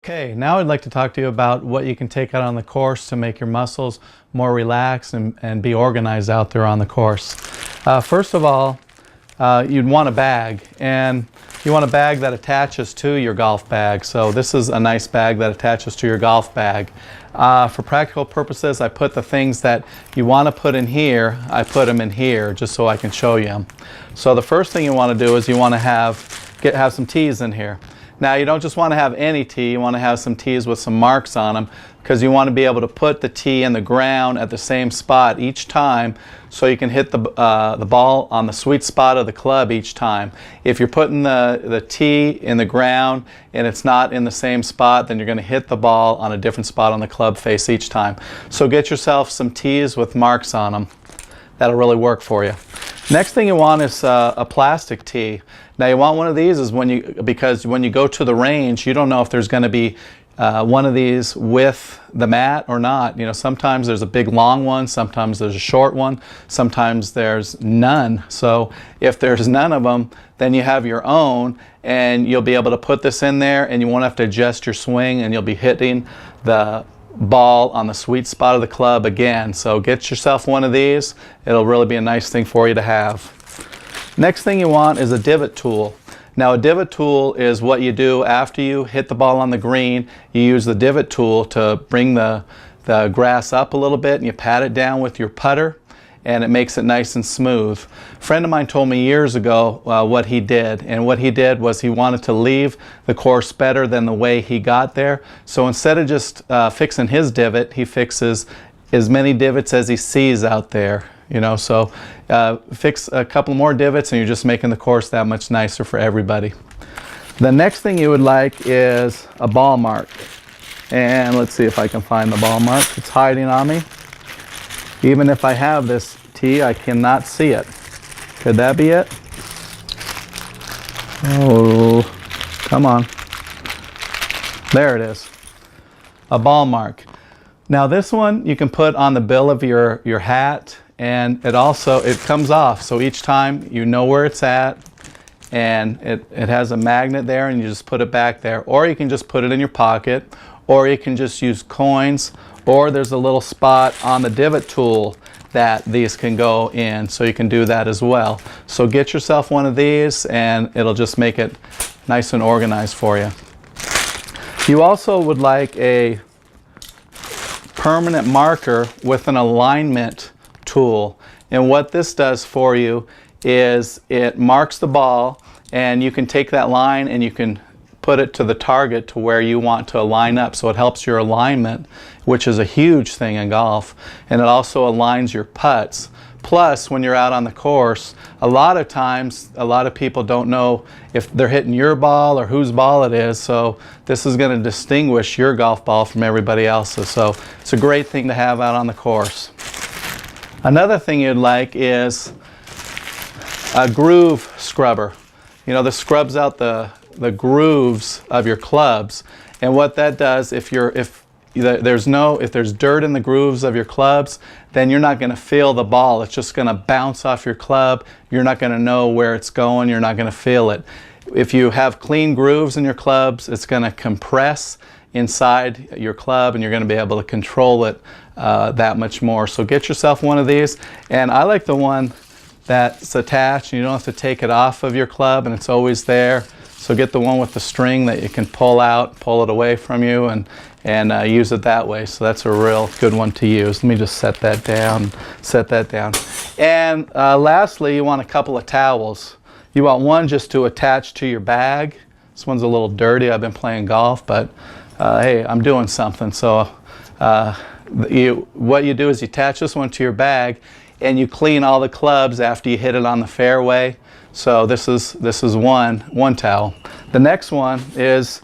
Okay, now I'd like to talk to you about what you can take out on the course to make your muscles more relaxed and be organized out there on the course. First of all, you'd want a bag, and you want a bag that attaches to your golf bag. So this is a nice bag that attaches to your golf bag. For practical purposes, I put the things that you want to put in here, I put them in here just so I can show you them. So the first thing you want to do is you want to have some tees in here. Now you don't just want to have any tee, you want to have some tees with some marks on them, because you want to be able to put the tee in the ground at the same spot each time, so you can hit the ball on the sweet spot of the club each time. If you're putting the tee in the ground and it's not in the same spot, then you're going to hit the ball on a different spot on the club face each time. So get yourself some tees with marks on them. That'll really work for you. Next thing you want is a plastic tee. Now you want one of these because when you go to the range, you don't know if there's going to be one of these with the mat or not. You know, sometimes there's a big long one, sometimes there's a short one, sometimes there's none. So if there's none of them, then you have your own, and you'll be able to put this in there, and you won't have to adjust your swing, and you'll be hitting the ball on the sweet spot of the club again. So get yourself one of these. It'll really be a nice thing for you to have. Next thing you want is a divot tool. Now a divot tool is what you do after you hit the ball on the green. You use the divot tool to bring the grass up a little bit, and you pat it down with your putter, and it makes it nice and smooth. A friend of mine told me years ago what he did, and what he did was he wanted to leave the course better than the way he got there. So instead of just fixing his divot, he fixes as many divots as he sees out there. You know, so fix a couple more divots and you're just making the course that much nicer for everybody. The next thing you would like is a ball mark. And let's see if I can find the ball mark. It's hiding on me. Even if I have this tee, I cannot see it. Could that be it? Oh, come on. There it is. A ball mark. Now this one you can put on the bill of your hat, and it comes off, so each time you know where it's at, and it has a magnet there, and you just put it back there. Or you can just put it in your pocket, or you can just use coins, or there's a little spot on the divot tool that these can go in, so you can do that as well. So get yourself one of these, and it'll just make it nice and organized for you. You also would like a permanent marker with an alignment tool, and what this does for you is it marks the ball, and you can take that line and you can put it to the target to where you want to line up. So it helps your alignment, which is a huge thing in golf, and it also aligns your putts. Plus, when you're out on the course, a lot of times a lot of people don't know if they're hitting your ball or whose ball it is, so this is going to distinguish your golf ball from everybody else's. So it's a great thing to have out on the course. Another thing you'd like is a groove scrubber. You know, this scrubs out the grooves of your clubs, and what that does, if there's dirt in the grooves of your clubs, then you're not going to feel the ball. It's just going to bounce off your club. You're not going to know where it's going. You're not going to feel it. If you have clean grooves in your clubs, it's going to compress inside your club, and you're going to be able to control it that much more. So get yourself one of these, and I like the one that's attached, and you don't have to take it off of your club, and it's always there. So get the one with the string that you can pull out, pull it away from you, and use it that way. So that's a real good one to use. Let me just set that down. And lastly, you want a couple of towels. You want one just to attach to your bag. This one's a little dirty. I've been playing golf, but hey, I'm doing something. So what you do is you attach this one to your bag, and you clean all the clubs after you hit it on the fairway. So this is one towel. The next one is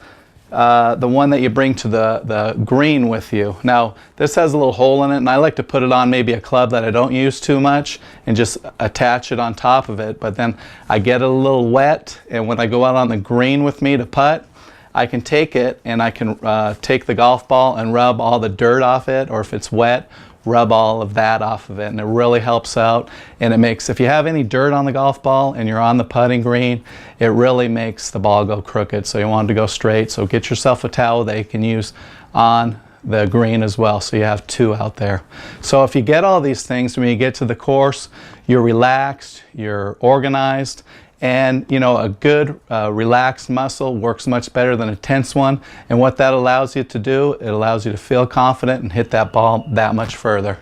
the one that you bring to the green with you. Now this has a little hole in it, and I like to put it on maybe a club that I don't use too much and just attach it on top of it. But then I get it a little wet, and when I go out on the green with me to putt, I can take it and I can take the golf ball and rub all the dirt off it, or if it's wet, rub all of that off of it, and it really helps out. And it makes, if you have any dirt on the golf ball and you're on the putting green, it really makes the ball go crooked. So you want it to go straight. So get yourself a towel that you can use on the green as well, so you have two out there. So if you get all these things, when you get to the course, you're relaxed, you're organized, and you know, a good relaxed muscle works much better than a tense one. And what that allows you to do, it allows you to feel confident and hit that ball that much further.